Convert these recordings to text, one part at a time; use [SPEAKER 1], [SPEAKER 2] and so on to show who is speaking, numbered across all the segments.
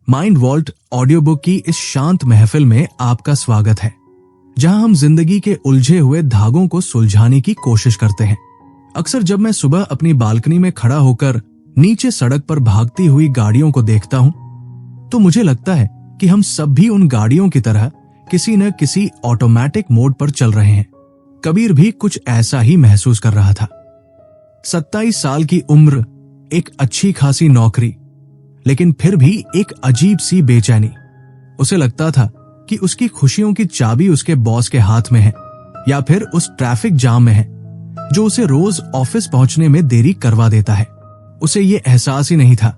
[SPEAKER 1] Mind vault audio book की इस शांत महफिल में आपका स्वागत है, जहां हम जिंदगी के उलझे हुए धागों को सुलझाने की कोशिश करते हैं। अक्सर जब मैं सुबह अपनी बालकनी में खड़ा होकर नीचे सड़क पर भागती हुई गाड़ियों को देखता हूं, तो मुझे लगता है कि हम सब भी उन गाड़ियों की तरह किसी न किसी ऑटोमेटिक मोड पर चल रहे हैं। कबीर भी कुछ ऐसा ही महसूस कर रहा था। 27 साल की उम्र, एक अच्छी खासी नौकरी, लेकिन फिर भी एक अजीब सी बेचैनी। उसे लगता था कि उसकी खुशियों की चाबी उसके बॉस के हाथ में है या फिर उस ट्रैफिक जाम में है जो उसे रोज ऑफिस पहुंचने में देरी करवा देता है। उसे ये एहसास ही नहीं था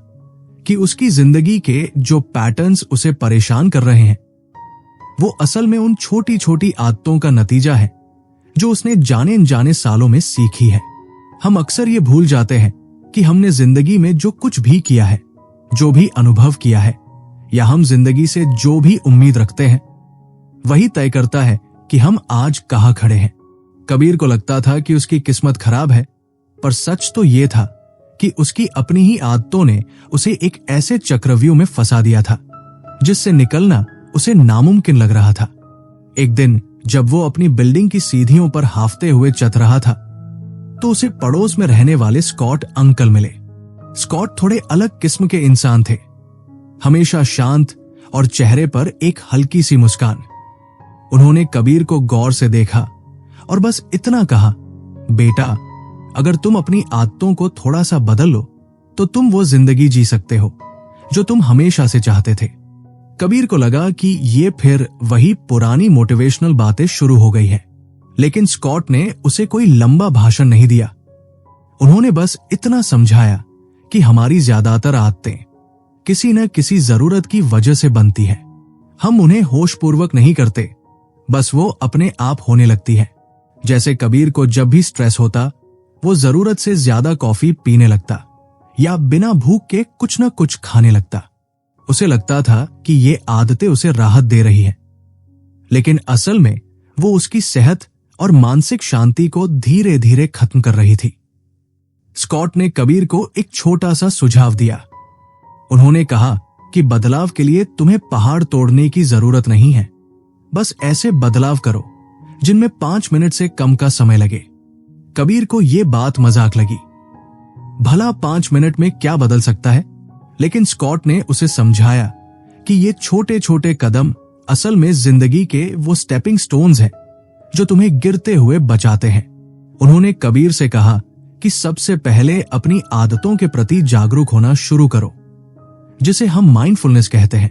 [SPEAKER 1] कि उसकी जिंदगी के जो पैटर्न्स उसे परेशान कर रहे हैं वो असल में उन छोटी छोटी आदतों का नतीजा है जो उसने जाने अनजाने सालों में सीखी है। हम अक्सर ये भूल जाते हैं कि हमने जिंदगी में जो कुछ भी किया है, जो भी अनुभव किया है, या हम जिंदगी से जो भी उम्मीद रखते हैं, वही तय करता है कि हम आज कहां खड़े हैं। कबीर को लगता था कि उसकी किस्मत खराब है, पर सच तो ये था कि उसकी अपनी ही आदतों ने उसे एक ऐसे चक्रव्यूह में फंसा दिया था जिससे निकलना उसे नामुमकिन लग रहा था। एक दिन जब वो अपनी बिल्डिंग की सीढ़ियों पर हाफते हुए चल रहा था, तो उसे पड़ोस में रहने वाले स्कॉट अंकल मिले। स्कॉट थोड़े अलग किस्म के इंसान थे, हमेशा शांत और चेहरे पर एक हल्की सी मुस्कान। उन्होंने कबीर को गौर से देखा और बस इतना कहा, बेटा, अगर तुम अपनी आदतों को थोड़ा सा बदल लो तो तुम वो जिंदगी जी सकते हो जो तुम हमेशा से चाहते थे। कबीर को लगा कि ये फिर वही पुरानी मोटिवेशनल बातें शुरू हो गई है, लेकिन स्कॉट ने उसे कोई लंबा भाषण नहीं दिया। उन्होंने बस इतना समझाया कि हमारी ज्यादातर आदतें किसी न किसी जरूरत की वजह से बनती है। हम उन्हें होशपूर्वक नहीं करते, बस वो अपने आप होने लगती है। जैसे कबीर को जब भी स्ट्रेस होता, वो जरूरत से ज्यादा कॉफी पीने लगता या बिना भूख के कुछ न कुछ खाने लगता। उसे लगता था कि ये आदतें उसे राहत दे रही है, लेकिन असल में वो उसकी सेहत और मानसिक शांति को धीरे धीरे खत्म कर रही थी। स्कॉट ने कबीर को एक छोटा सा सुझाव दिया। उन्होंने कहा कि बदलाव के लिए तुम्हें पहाड़ तोड़ने की जरूरत नहीं है, बस ऐसे बदलाव करो जिनमें 5 मिनट से कम का समय लगे। कबीर को यह बात मजाक लगी। भला 5 मिनट में क्या बदल सकता है? लेकिन स्कॉट ने उसे समझाया कि ये छोटे छोटे कदम असल में जिंदगी के वो स्टेपिंग स्टोन्स हैं जो तुम्हें गिरते हुए बचाते हैं। उन्होंने कबीर से कहा कि सबसे पहले अपनी आदतों के प्रति जागरूक होना शुरू करो, जिसे हम माइंडफुलनेस कहते हैं।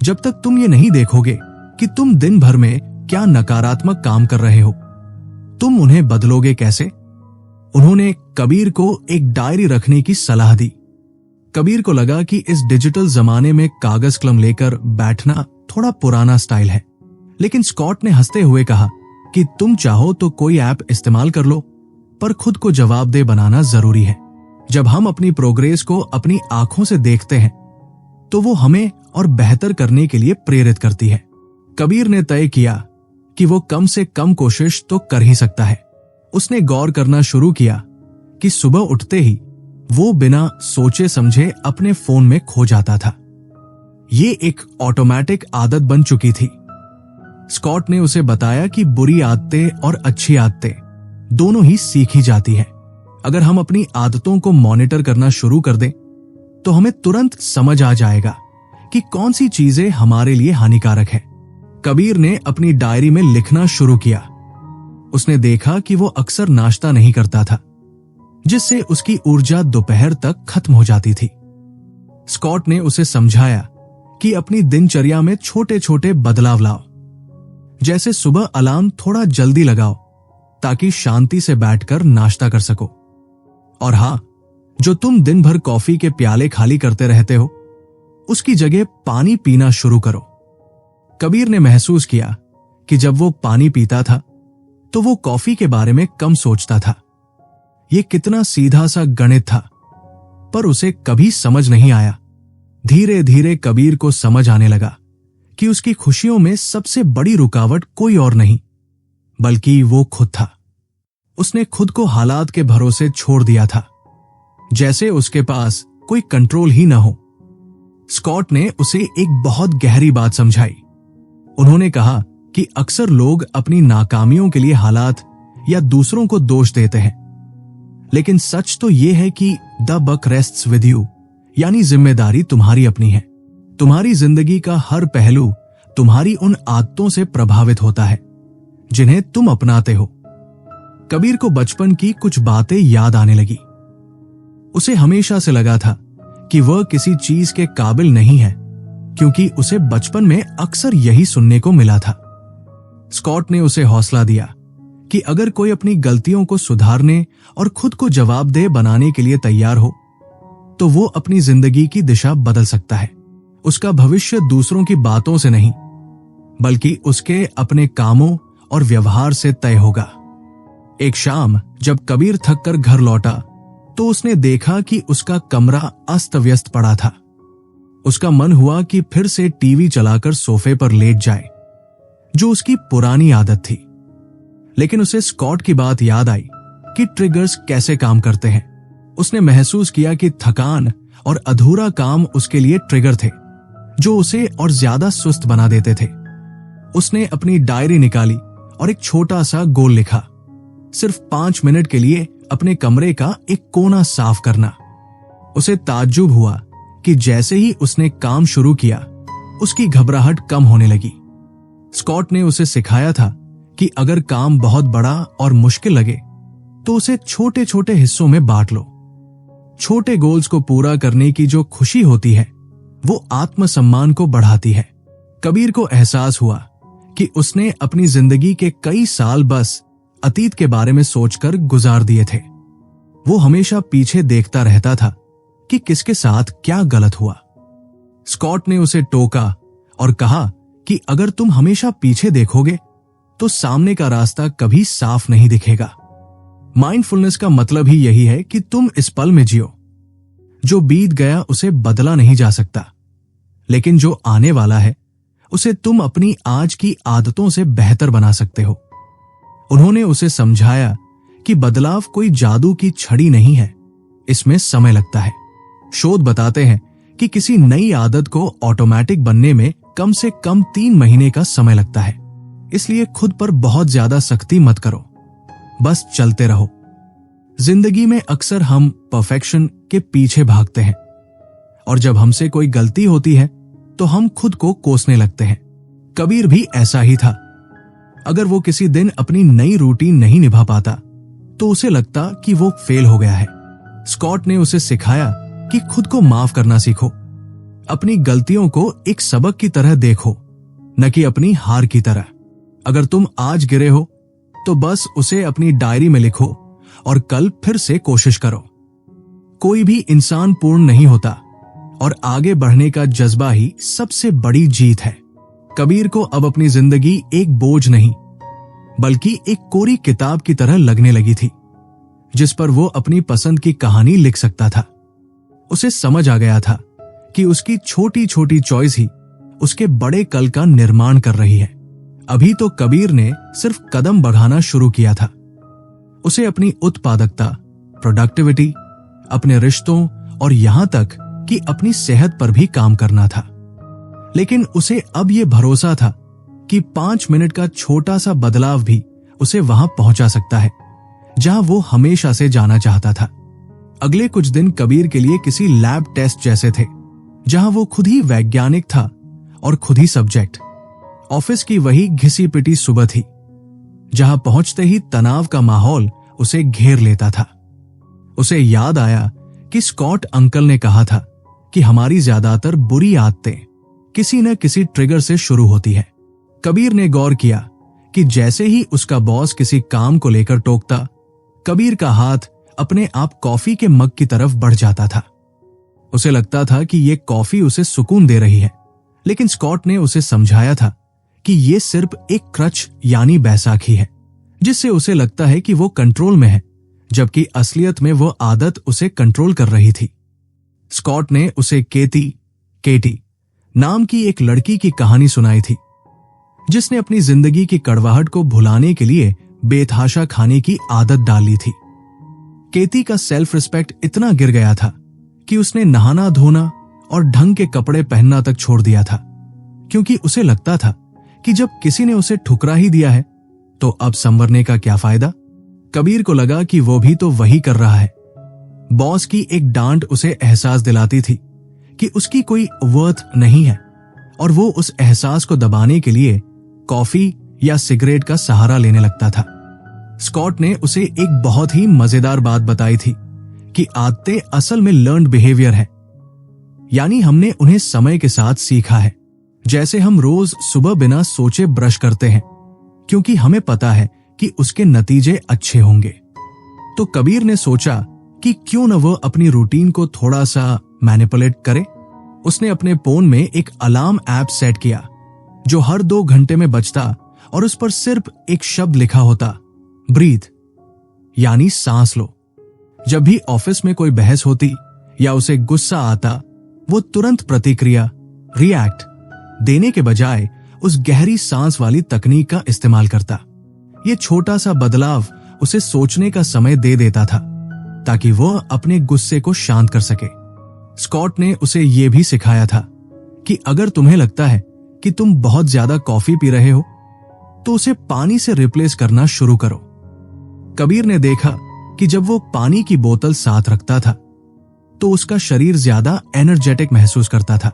[SPEAKER 1] जब तक तुम ये नहीं देखोगे कि तुम दिन भर में क्या नकारात्मक काम कर रहे हो, तुम उन्हें बदलोगे कैसे? उन्होंने कबीर को एक डायरी रखने की सलाह दी। कबीर को लगा कि इस डिजिटल जमाने में कागज कलम लेकर बैठना थोड़ा पुराना स्टाइल है, लेकिन स्कॉट ने हंसते हुए कहा कि तुम चाहो तो कोई ऐप इस्तेमाल कर लो, पर खुद को जवाबदेह बनाना जरूरी है। जब हम अपनी प्रोग्रेस को अपनी आंखों से देखते हैं तो वो हमें और बेहतर करने के लिए प्रेरित करती है। कबीर ने तय किया कि वो कम से कम कोशिश तो कर ही सकता है। उसने गौर करना शुरू किया कि सुबह उठते ही वो बिना सोचे समझे अपने फोन में खो जाता था। ये एक ऑटोमेटिक आदत बन चुकी थी। स्कॉट ने उसे बताया कि बुरी आदतें और अच्छी आदतें दोनों ही सीखी जाती है। अगर हम अपनी आदतों को मॉनिटर करना शुरू कर दें तो हमें तुरंत समझ आ जाएगा कि कौन सी चीजें हमारे लिए हानिकारक है। कबीर ने अपनी डायरी में लिखना शुरू किया। उसने देखा कि वो अक्सर नाश्ता नहीं करता था, जिससे उसकी ऊर्जा दोपहर तक खत्म हो जाती थी। स्कॉट ने उसे समझाया कि अपनी दिनचर्या में छोटे छोटे बदलाव लाओ, जैसे सुबह अलार्म थोड़ा जल्दी लगाओ ताकि शांति से बैठकर नाश्ता कर सको। और हां, जो तुम दिन भर कॉफी के प्याले खाली करते रहते हो, उसकी जगह पानी पीना शुरू करो। कबीर ने महसूस किया कि जब वो पानी पीता था तो वो कॉफी के बारे में कम सोचता था। ये कितना सीधा सा गणित था, पर उसे कभी समझ नहीं आया। धीरे धीरे कबीर को समझ आने लगा कि उसकी खुशियों में सबसे बड़ी रुकावट कोई और नहीं बल्कि वो खुद था। उसने खुद को हालात के भरोसे छोड़ दिया था, जैसे उसके पास कोई कंट्रोल ही न हो। स्कॉट ने उसे एक बहुत गहरी बात समझाई। उन्होंने कहा कि अक्सर लोग अपनी नाकामियों के लिए हालात या दूसरों को दोष देते हैं, लेकिन सच तो यह है कि the buck rests with you, यानी जिम्मेदारी तुम्हारी अपनी है। तुम्हारी जिंदगी का हर पहलू तुम्हारी उन आदतों से प्रभावित होता है जिन्हें तुम अपनाते हो। कबीर को बचपन की कुछ बातें याद आने लगी। उसे हमेशा से लगा था कि वह किसी चीज के काबिल नहीं है, क्योंकि उसे बचपन में अक्सर यही सुनने को मिला था। स्कॉट ने उसे हौसला दिया कि अगर कोई अपनी गलतियों को सुधारने और खुद को जवाबदेह बनाने के लिए तैयार हो, तो वो अपनी जिंदगी की दिशा बदल सकता है। उसका भविष्य दूसरों की बातों से नहीं, बल्कि उसके अपने कामों और व्यवहार से तय होगा। एक शाम जब कबीर थक कर घर लौटा, तो उसने देखा कि उसका कमरा अस्त व्यस्त पड़ा था। उसका मन हुआ कि फिर से टीवी चलाकर सोफे पर लेट जाए, जो उसकी पुरानी आदत थी। लेकिन उसे स्कॉट की बात याद आई कि ट्रिगर्स कैसे काम करते हैं। उसने महसूस किया कि थकान और अधूरा काम उसके लिए ट्रिगर थे, जो उसे और ज्यादा सुस्त बना देते थे। उसने अपनी डायरी निकाली और एक छोटा सा गोल लिखा, सिर्फ 5 मिनट के लिए अपने कमरे का एक कोना साफ करना। उसे ताज्जुब हुआ कि जैसे ही उसने काम शुरू किया, उसकी घबराहट कम होने लगी। स्कॉट ने उसे सिखाया था कि अगर काम बहुत बड़ा और मुश्किल लगे, तो उसे छोटे छोटे हिस्सों में बांट लो। छोटे गोल्स को पूरा करने की जो खुशी होती है, वो आत्मसम्मान को बढ़ाती है। कबीर को एहसास हुआ कि उसने अपनी जिंदगी के कई साल बस अतीत के बारे में सोचकर गुजार दिए थे। वो हमेशा पीछे देखता रहता था कि किसके साथ क्या गलत हुआ। स्कॉट ने उसे टोका और कहा कि अगर तुम हमेशा पीछे देखोगे, तो सामने का रास्ता कभी साफ नहीं दिखेगा। माइंडफुलनेस का मतलब ही यही है कि तुम इस पल में जियो। जो बीत गया उसे बदला नहीं जा सकता, लेकिन जो आने वाला है, उसे तुम अपनी आज की आदतों से बेहतर बना सकते हो। उन्होंने उसे समझाया कि बदलाव कोई जादू की छड़ी नहीं है, इसमें समय लगता है। शोध बताते हैं कि किसी नई आदत को ऑटोमेटिक बनने में कम से कम 3 महीने का समय लगता है। इसलिए खुद पर बहुत ज्यादा सख्ती मत करो, बस चलते रहो। जिंदगी में अक्सर हम परफेक्शन के पीछे भागते हैं, और जब हमसे कोई गलती होती है तो हम खुद को कोसने लगते हैं। कबीर भी ऐसा ही था। अगर वो किसी दिन अपनी नई रूटीन नहीं निभा पाता, तो उसे लगता कि वो फेल हो गया है। स्कॉट ने उसे सिखाया कि खुद को माफ करना सीखो। अपनी गलतियों को एक सबक की तरह देखो, न कि अपनी हार की तरह। अगर तुम आज गिरे हो, तो बस उसे अपनी डायरी में लिखो और कल फिर से कोशिश करो। कोई भी इंसान पूर्ण नहीं होता, और आगे बढ़ने का जज्बा ही सबसे बड़ी जीत है। कबीर को अब अपनी जिंदगी एक बोझ नहीं, बल्कि एक कोरी किताब की तरह लगने लगी थी, जिस पर वो अपनी पसंद की कहानी लिख सकता था। उसे समझ आ गया था कि उसकी छोटी छोटी चॉइस ही उसके बड़े कल का निर्माण कर रही है। अभी तो कबीर ने सिर्फ कदम बढ़ाना शुरू किया था। उसे अपनी उत्पादकता, प्रोडक्टिविटी, अपने रिश्तों और यहां तक कि अपनी सेहत पर भी काम करना था। लेकिन उसे अब यह भरोसा था कि 5 मिनट का छोटा सा बदलाव भी उसे वहां पहुंचा सकता है जहां वो हमेशा से जाना चाहता था। अगले कुछ दिन कबीर के लिए किसी लैब टेस्ट जैसे थे, जहां वो खुद ही वैज्ञानिक था और खुद ही सब्जेक्ट। ऑफिस की वही घिसी पिटी सुबह थी, जहां पहुंचते ही तनाव का माहौल उसे घेर लेता था। उसे याद आया कि स्कॉट अंकल ने कहा था कि हमारी ज्यादातर बुरी आदतें किसी न किसी ट्रिगर से शुरू होती है। कबीर ने गौर किया कि जैसे ही उसका बॉस किसी काम को लेकर टोकता, कबीर का हाथ अपने आप कॉफी के मग की तरफ बढ़ जाता था। उसे लगता था कि ये कॉफी उसे सुकून दे रही है, लेकिन स्कॉट ने उसे समझाया था कि ये सिर्फ एक क्रच यानी बैसाखी है, जिससे उसे लगता है कि वो कंट्रोल में है, जबकि असलियत में वो आदत उसे कंट्रोल कर रही थी। स्कॉट ने उसे केटी नाम की एक लड़की की कहानी सुनाई थी, जिसने अपनी जिंदगी की कड़वाहट को भुलाने के लिए बेतहाशा खाने की आदत डाल ली थी। केती का सेल्फ रिस्पेक्ट इतना गिर गया था कि उसने नहाना धोना और ढंग के कपड़े पहनना तक छोड़ दिया था, क्योंकि उसे लगता था कि जब किसी ने उसे ठुकरा ही दिया है तो अब संवरने का क्या फायदा। कबीर को लगा कि वो भी तो वही कर रहा है। बॉस की एक डांट उसे एहसास दिलाती थी कि उसकी कोई वर्थ नहीं है, और वो उस एहसास को दबाने के लिए कॉफी या सिगरेट का सहारा लेने लगता था। स्कॉट ने उसे एक बहुत ही मजेदार बात बताई थी कि आदतें असल में लर्न्ड बिहेवियर है, यानी हमने उन्हें समय के साथ सीखा है। जैसे हम रोज सुबह बिना सोचे ब्रश करते हैं क्योंकि हमें पता है कि उसके नतीजे अच्छे होंगे। तो कबीर ने सोचा कि क्यों न वो अपनी रूटीन को थोड़ा सा मैनिपुलेट करे। उसने अपने फोन में एक अलार्म ऐप सेट किया जो हर 2 घंटे में बजता और उस पर सिर्फ एक शब्द लिखा होता, ब्रीथ, यानी सांस लो। जब भी ऑफिस में कोई बहस होती या उसे गुस्सा आता, वो तुरंत प्रतिक्रिया, रिएक्ट देने के बजाय उस गहरी सांस वाली तकनीक का इस्तेमाल करता। ये छोटा सा बदलाव उसे सोचने का समय दे देता था ताकि वो अपने गुस्से को शांत कर सके। स्कॉट ने उसे यह भी सिखाया था कि अगर तुम्हें लगता है कि तुम बहुत ज्यादा कॉफी पी रहे हो तो उसे पानी से रिप्लेस करना शुरू करो। कबीर ने देखा कि जब वो पानी की बोतल साथ रखता था तो उसका शरीर ज्यादा एनर्जेटिक महसूस करता था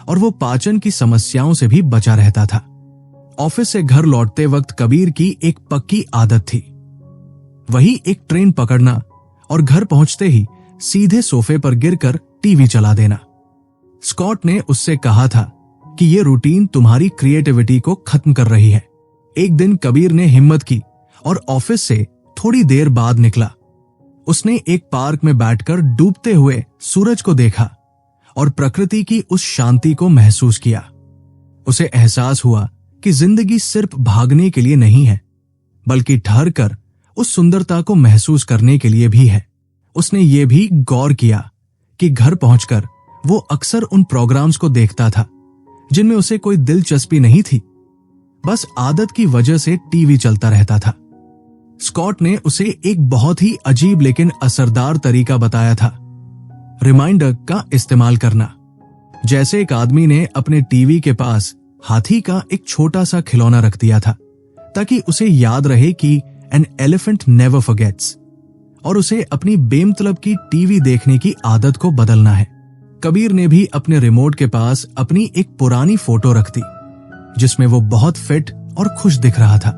[SPEAKER 1] और वो पाचन की समस्याओं से भी बचा रहता था। ऑफिस से घर लौटते वक्त कबीर की एक पक्की आदत थी, वही एक ट्रेन पकड़ना और घर पहुंचते ही सीधे सोफे पर गिरकर टीवी चला देना। स्कॉट ने उससे कहा था कि यह रूटीन तुम्हारी क्रिएटिविटी को खत्म कर रही है। एक दिन कबीर ने हिम्मत की और ऑफिस से थोड़ी देर बाद निकला। उसने एक पार्क में बैठकर डूबते हुए सूरज को देखा और प्रकृति की उस शांति को महसूस किया। उसे एहसास हुआ कि जिंदगी सिर्फ भागने के लिए नहीं है, बल्कि ठहर कर उस सुंदरता को महसूस करने के लिए भी है। उसने ये भी गौर किया कि घर पहुंचकर वो अक्सर उन प्रोग्राम्स को देखता था जिनमें उसे कोई दिलचस्पी नहीं थी, बस आदत की वजह से टीवी चलता रहता था। स्कॉट ने उसे एक बहुत ही अजीब लेकिन असरदार तरीका बताया था, रिमाइंडर का इस्तेमाल करना। जैसे एक आदमी ने अपने टीवी के पास हाथी का एक छोटा सा खिलौना रख दिया था ताकि उसे याद रहे कि एन एलिफेंट नेवर फॉरगेट्स, और उसे अपनी बेमतलब की टीवी देखने की आदत को बदलना है। कबीर ने भी अपने रिमोट के पास अपनी एक पुरानी फोटो रख दी जिसमें वो बहुत फिट और खुश दिख रहा था,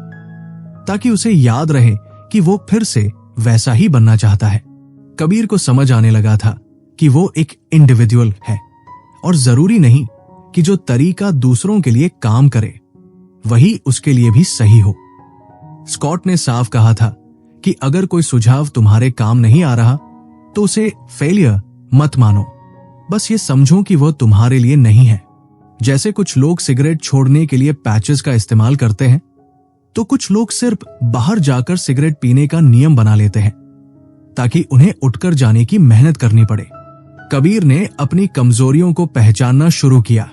[SPEAKER 1] ताकि उसे याद रहे कि वो फिर से वैसा ही बनना चाहता है। कबीर को समझ आने लगा था कि वो एक इंडिविजुअल है और जरूरी नहीं कि जो तरीका दूसरों के लिए काम करे वही उसके लिए भी सही हो। स्कॉट ने साफ कहा था कि अगर कोई सुझाव तुम्हारे काम नहीं आ रहा तो उसे फेलियर मत मानो, बस ये समझो कि वो तुम्हारे लिए नहीं है। जैसे कुछ लोग सिगरेट छोड़ने के लिए पैचेस का इस्तेमाल करते हैं, तो कुछ लोग सिर्फ बाहर जाकर सिगरेट पीने का नियम बना लेते हैं ताकि उन्हें उठकर जाने की मेहनत करनी पड़े। कबीर ने अपनी कमजोरियों को पहचानना शुरू किया।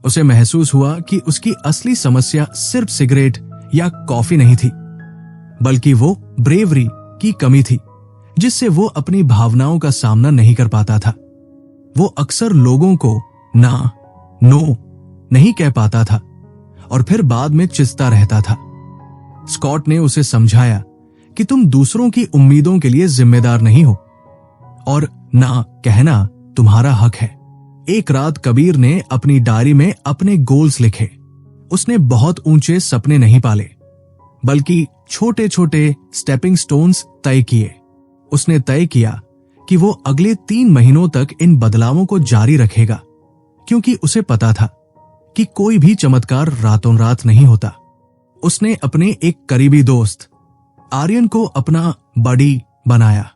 [SPEAKER 1] उसे महसूस हुआ कि उसकी असली समस्या सिर्फ सिगरेट या कॉफी नहीं थी, बल्कि वो ब्रेवरी की कमी थी जिससे वो अपनी भावनाओं का सामना नहीं कर पाता था। वो अक्सर लोगों को ना, नो नहीं कह पाता था और फिर बाद में चिंता रहता था। स्कॉट ने उसे समझाया कि तुम दूसरों की उम्मीदों के लिए जिम्मेदार नहीं हो और ना कहना तुम्हारा हक है। एक रात कबीर ने अपनी डायरी में अपने गोल्स लिखे। उसने बहुत ऊंचे सपने नहीं पाले, बल्कि छोटे छोटे स्टेपिंग स्टोन्स तय किए। उसने तय किया कि वो अगले 3 महीनों तक इन बदलावों को जारी रखेगा, क्योंकि उसे पता था कि कोई भी चमत्कार रातों रात नहीं होता। उसने अपने एक करीबी दोस्त आर्यन को अपना बडी बनाया।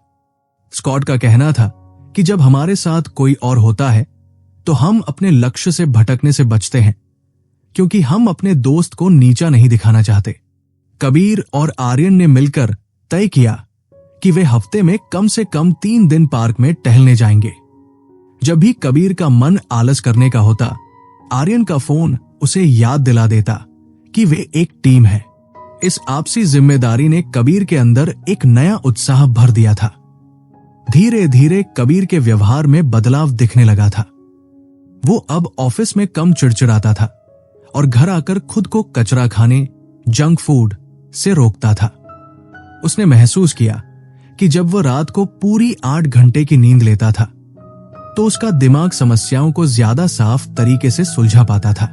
[SPEAKER 1] स्कॉट का कहना था कि जब हमारे साथ कोई और होता है तो हम अपने लक्ष्य से भटकने से बचते हैं, क्योंकि हम अपने दोस्त को नीचा नहीं दिखाना चाहते। कबीर और आर्यन ने मिलकर तय किया कि वे हफ्ते में कम से कम 3 दिन पार्क में टहलने जाएंगे। जब भी कबीर का मन आलस करने का होता, आर्यन का फोन उसे याद दिला देता कि वे एक टीम है। इस आपसी जिम्मेदारी ने कबीर के अंदर एक नया उत्साह भर दिया था। धीरे धीरे कबीर के व्यवहार में बदलाव दिखने लगा था। वो अब ऑफिस में कम चिड़चिड़ाता था और घर आकर खुद को कचरा खाने, जंक फूड से रोकता था। उसने महसूस किया कि जब वो रात को पूरी 8 घंटे की नींद लेता था तो उसका दिमाग समस्याओं को ज्यादा साफ तरीके से सुलझा पाता था।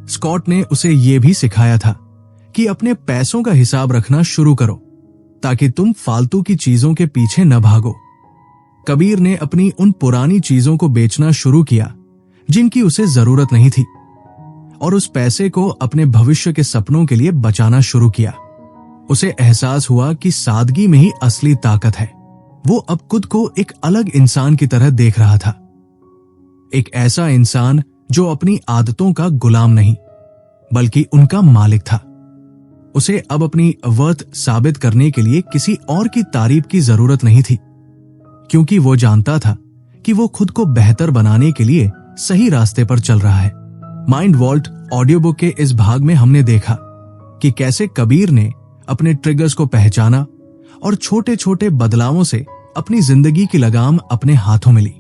[SPEAKER 1] स्कॉट ने उसे यह भी सिखाया था कि अपने पैसों का हिसाब रखना शुरू करो ताकि तुम फालतू की चीजों के पीछे न भागो। कबीर ने अपनी उन पुरानी चीजों को बेचना शुरू किया जिनकी उसे जरूरत नहीं थी और उस पैसे को अपने भविष्य के सपनों के लिए बचाना शुरू किया। उसे एहसास हुआ कि सादगी में ही असली ताकत है। वो अब खुद को एक अलग इंसान की तरह देख रहा था, एक ऐसा इंसान जो अपनी आदतों का गुलाम नहीं बल्कि उनका मालिक था। उसे अब अपनी वर्थ साबित करने के लिए किसी और की तारीफ की जरूरत नहीं थी, क्योंकि वो जानता था कि वो खुद को बेहतर बनाने के लिए सही रास्ते पर चल रहा है। माइंड वॉल्ट ऑडियो बुक के इस भाग में हमने देखा कि कैसे कबीर ने अपने ट्रिगर्स को पहचाना और छोटे छोटे बदलावों से अपनी जिंदगी की लगाम अपने हाथों में ली।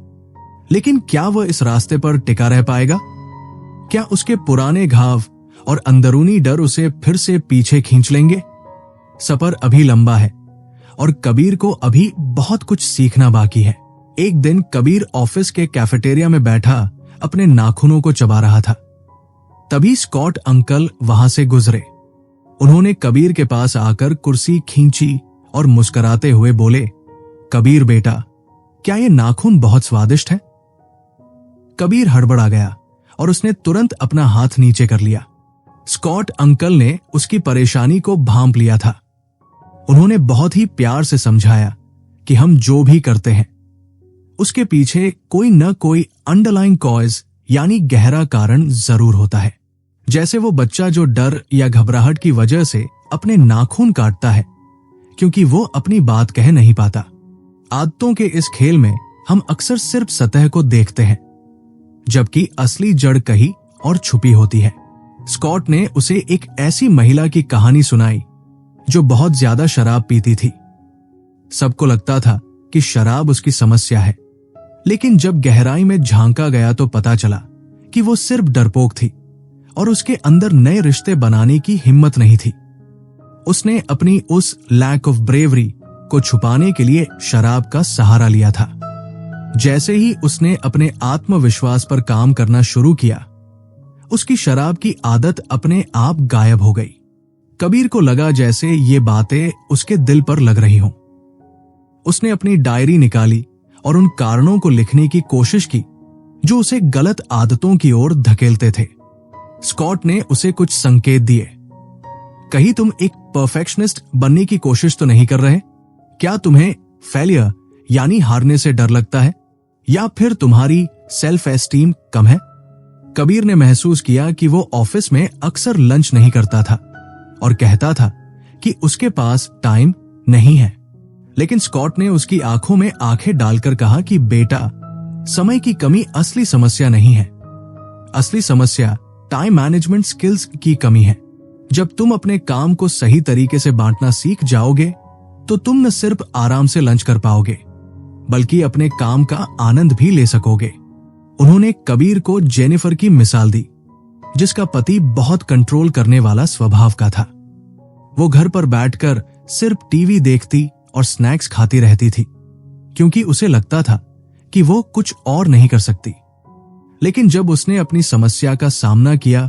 [SPEAKER 1] लेकिन क्या वह इस रास्ते पर टिका रह पाएगा? क्या उसके पुराने घाव और अंदरूनी डर उसे फिर से पीछे खींच लेंगे? सफर अभी लंबा है और कबीर को अभी बहुत कुछ सीखना बाकी है। एक दिन कबीर ऑफिस के कैफेटेरिया में बैठा अपने नाखूनों को चबा रहा था। तभी स्कॉट अंकल वहां से गुजरे। उन्होंने कबीर के पास आकर कुर्सी खींची और मुस्कुराते हुए बोले, कबीर बेटा, क्या ये नाखून बहुत स्वादिष्ट है? कबीर हड़बड़ा गया और उसने तुरंत अपना हाथ नीचे कर लिया। स्कॉट अंकल ने उसकी परेशानी को भांप लिया था। उन्होंने बहुत ही प्यार से समझाया कि हम जो भी करते हैं उसके पीछे कोई न कोई अंडरलाइंग कॉज यानी गहरा कारण जरूर होता है। जैसे वो बच्चा जो डर या घबराहट की वजह से अपने नाखून काटता है क्योंकि वो अपनी बात कह नहीं पाता। आदतों के इस खेल में हम अक्सर सिर्फ सतह को देखते हैं, जबकि असली जड़ कहीं और छुपी होती है। स्कॉट ने उसे एक ऐसी महिला की कहानी सुनाई जो बहुत ज्यादा शराब पीती थी। सबको लगता था कि शराब उसकी समस्या है, लेकिन जब गहराई में झांका गया तो पता चला कि वो सिर्फ डरपोक थी और उसके अंदर नए रिश्ते बनाने की हिम्मत नहीं थी। उसने अपनी उस लैक ऑफ ब्रेवरी को छुपाने के लिए शराब का सहारा लिया था। जैसे ही उसने अपने आत्मविश्वास पर काम करना शुरू किया, उसकी शराब की आदत अपने आप गायब हो गई। कबीर को लगा जैसे ये बातें उसके दिल पर लग रही हों। उसने अपनी डायरी निकाली और उन कारणों को लिखने की कोशिश की जो उसे गलत आदतों की ओर धकेलते थे। स्कॉट ने उसे कुछ संकेत दिए। कहीं तुम एक परफेक्शनिस्ट बनने की कोशिश तो नहीं कर रहे? क्या तुम्हें फेलियर यानी हारने से डर लगता है, या फिर तुम्हारी सेल्फ एस्टीम कम है? कबीर ने महसूस किया कि वो ऑफिस में अक्सर लंच नहीं करता था और कहता था कि उसके पास टाइम नहीं है। लेकिन स्कॉट ने उसकी आंखों में आंखें डालकर कहा कि बेटा, समय की कमी असली समस्या नहीं है। असली समस्या टाइम मैनेजमेंट स्किल्स की कमी है। जब तुम अपने काम को सही तरीके से बांटना सीख जाओगे तो तुम न सिर्फ आराम से लंच कर पाओगे बल्कि अपने काम का आनंद भी ले सकोगे। उन्होंने कबीर को जेनिफर की मिसाल दी, जिसका पति बहुत कंट्रोल करने वाला स्वभाव का था। वो घर पर बैठकर सिर्फ टीवी देखती और स्नैक्स खाती रहती थी क्योंकि उसे लगता था कि वो कुछ और नहीं कर सकती। लेकिन जब उसने अपनी समस्या का सामना किया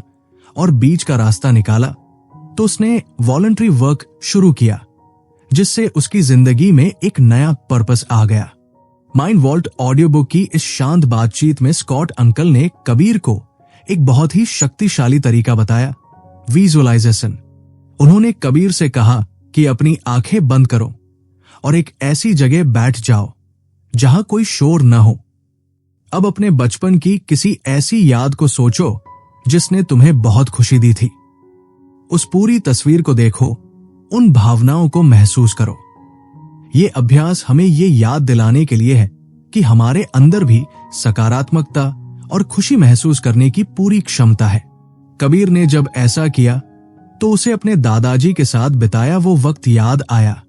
[SPEAKER 1] और बीच का रास्ता निकाला तो उसने वॉलंटरी वर्क शुरू किया, जिससे उसकी जिंदगी में एक नया पर्पस आ गया। माइंड वॉल्ट ऑडियो बुक की इस शांत बातचीत में स्कॉट अंकल ने कबीर को एक बहुत ही शक्तिशाली तरीका बताया, विजुअलाइजेशन। उन्होंने कबीर से कहा कि अपनी आंखें बंद करो और एक ऐसी जगह बैठ जाओ जहां कोई शोर न हो। अब अपने बचपन की किसी ऐसी याद को सोचो जिसने तुम्हें बहुत खुशी दी थी। उस पूरी तस्वीर को देखो, उन भावनाओं को महसूस करो। ये अभ्यास हमें ये याद दिलाने के लिए है कि हमारे अंदर भी सकारात्मकता और खुशी महसूस करने की पूरी क्षमता है। कबीर ने जब ऐसा किया तो उसे अपने दादाजी के साथ बिताया वो वक्त याद आया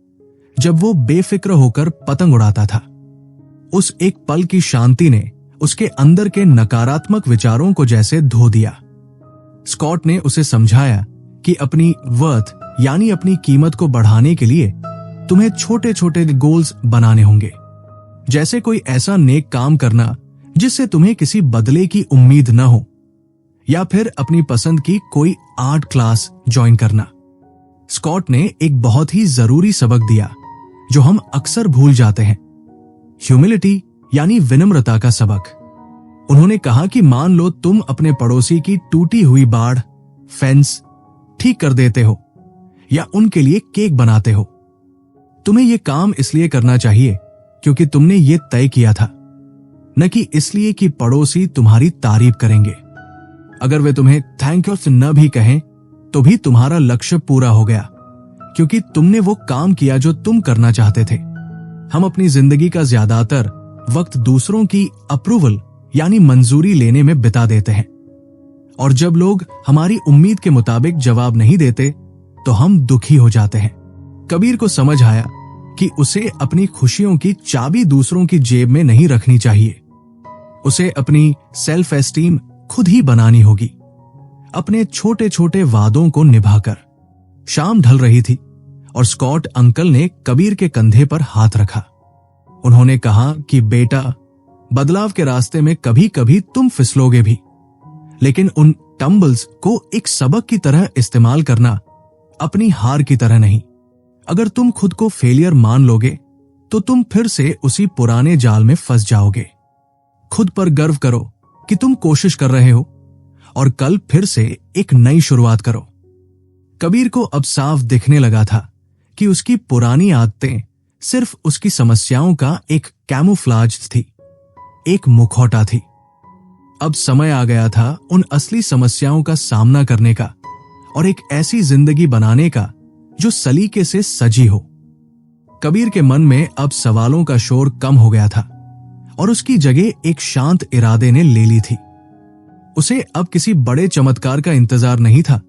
[SPEAKER 1] जब वो बेफिक्र होकर पतंग उड़ाता था। उस एक पल की शांति ने उसके अंदर के नकारात्मक विचारों को जैसे धो दिया। स्कॉट ने उसे समझाया कि अपनी वर्थ यानी अपनी कीमत को बढ़ाने के लिए तुम्हें छोटे छोटे गोल्स बनाने होंगे, जैसे कोई ऐसा नेक काम करना जिससे तुम्हें किसी बदले की उम्मीद न हो, या फिर अपनी पसंद की कोई आर्ट क्लास ज्वाइन करना। स्कॉट ने एक बहुत ही जरूरी सबक दिया जो हम अक्सर भूल जाते हैं, ह्यूमिलिटी यानी विनम्रता का सबक। उन्होंने कहा कि मान लो तुम अपने पड़ोसी की टूटी हुई बाड़, फेंस ठीक कर देते हो या उनके लिए केक बनाते हो। तुम्हें यह काम इसलिए करना चाहिए क्योंकि तुमने ये तय किया था, न कि इसलिए कि पड़ोसी तुम्हारी तारीफ करेंगे। अगर वे तुम्हें थैंक यू न भी कहें तो भी तुम्हारा लक्ष्य पूरा हो गया, क्योंकि तुमने वो काम किया जो तुम करना चाहते थे। हम अपनी जिंदगी का ज्यादातर वक्त दूसरों की अप्रूवल यानी मंजूरी लेने में बिता देते हैं, और जब लोग हमारी उम्मीद के मुताबिक जवाब नहीं देते तो हम दुखी हो जाते हैं। कबीर को समझ आया कि उसे अपनी खुशियों की चाबी दूसरों की जेब में नहीं रखनी चाहिए। उसे अपनी सेल्फ एस्टीम खुद ही बनानी होगी, अपने छोटे छोटे वादों को निभाकर। शाम ढल रही थी और स्कॉट अंकल ने कबीर के कंधे पर हाथ रखा। उन्होंने कहा कि बेटा, बदलाव के रास्ते में कभी कभी तुम फिसलोगे भी, लेकिन उन टम्बल्स को एक सबक की तरह इस्तेमाल करना, अपनी हार की तरह नहीं। अगर तुम खुद को फेलियर मान लोगे तो तुम फिर से उसी पुराने जाल में फंस जाओगे। खुद पर गर्व करो कि तुम कोशिश कर रहे हो और कल फिर से एक नई शुरुआत करो। कबीर को अब साफ दिखने लगा था कि उसकी पुरानी आदतें सिर्फ उसकी समस्याओं का एक कैमोफ्लाज थी, एक मुखौटा थी। अब समय आ गया था उन असली समस्याओं का सामना करने का और एक ऐसी जिंदगी बनाने का जो सलीके से सजी हो। कबीर के मन में अब सवालों का शोर कम हो गया था और उसकी जगह एक शांत इरादे ने ले ली थी। उसे अब किसी बड़े चमत्कार का इंतजार नहीं था,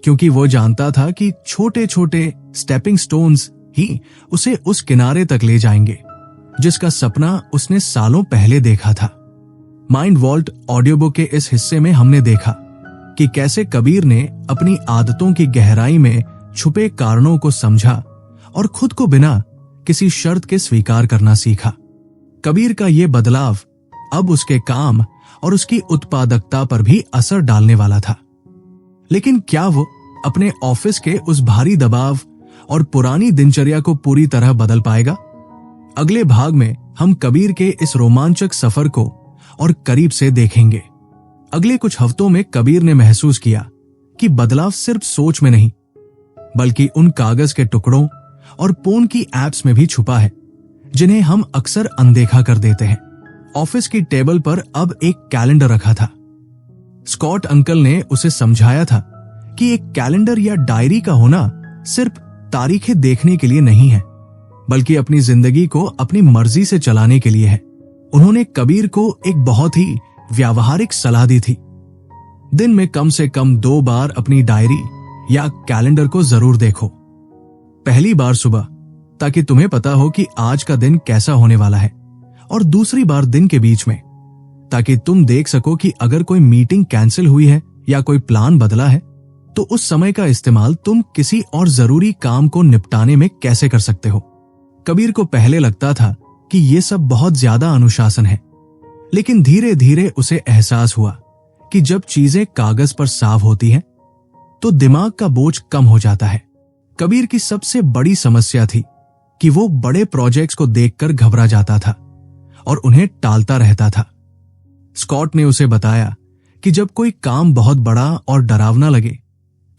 [SPEAKER 1] क्योंकि वो जानता था कि छोटे छोटे स्टेपिंग स्टोन्स ही उसे उस किनारे तक ले जाएंगे जिसका सपना उसने सालों पहले देखा था। माइंड वॉल्ट ऑडियो बुक के इस हिस्से में हमने देखा कि कैसे कबीर ने अपनी आदतों की गहराई में छुपे कारणों को समझा और खुद को बिना किसी शर्त के स्वीकार करना सीखा। कबीर का यह बदलाव अब उसके काम और उसकी उत्पादकता पर भी असर डालने वाला था। लेकिन क्या वो अपने ऑफिस के उस भारी दबाव और पुरानी दिनचर्या को पूरी तरह बदल पाएगा? अगले भाग में हम कबीर के इस रोमांचक सफर को और करीब से देखेंगे। अगले कुछ हफ्तों में कबीर ने महसूस किया कि बदलाव सिर्फ सोच में नहीं, बल्कि उन कागज के टुकड़ों और फोन की एप्स में भी छुपा है जिन्हें हम अक्सर अनदेखा कर देते हैं। ऑफिस की टेबल पर अब एक कैलेंडर रखा था। स्कॉट अंकल ने उसे समझाया था कि एक कैलेंडर या डायरी का होना सिर्फ तारीखें देखने के लिए नहीं है, बल्कि अपनी जिंदगी को अपनी मर्जी से चलाने के लिए है। उन्होंने कबीर को एक बहुत ही व्यावहारिक सलाह दी थी। दिन में कम से कम 2 बार अपनी डायरी या कैलेंडर को जरूर देखो। पहली बार सुबह, ताकि तुम्हें पता हो कि आज का दिन कैसा होने वाला है, और दूसरी बार दिन के बीच में, ताकि तुम देख सको कि अगर कोई मीटिंग कैंसिल हुई है या कोई प्लान बदला है तो उस समय का इस्तेमाल तुम किसी और जरूरी काम को निपटाने में कैसे कर सकते हो। कबीर को पहले लगता था कि ये सब बहुत ज्यादा अनुशासन है, लेकिन धीरे धीरे उसे एहसास हुआ कि जब चीजें कागज पर साफ होती हैं तो दिमाग का बोझ कम हो जाता है। कबीर की सबसे बड़ी समस्या थी कि वो बड़े प्रोजेक्ट्स को देखकर घबरा जाता था और उन्हें टालता रहता था। स्कॉट ने उसे बताया कि जब कोई काम बहुत बड़ा और डरावना लगे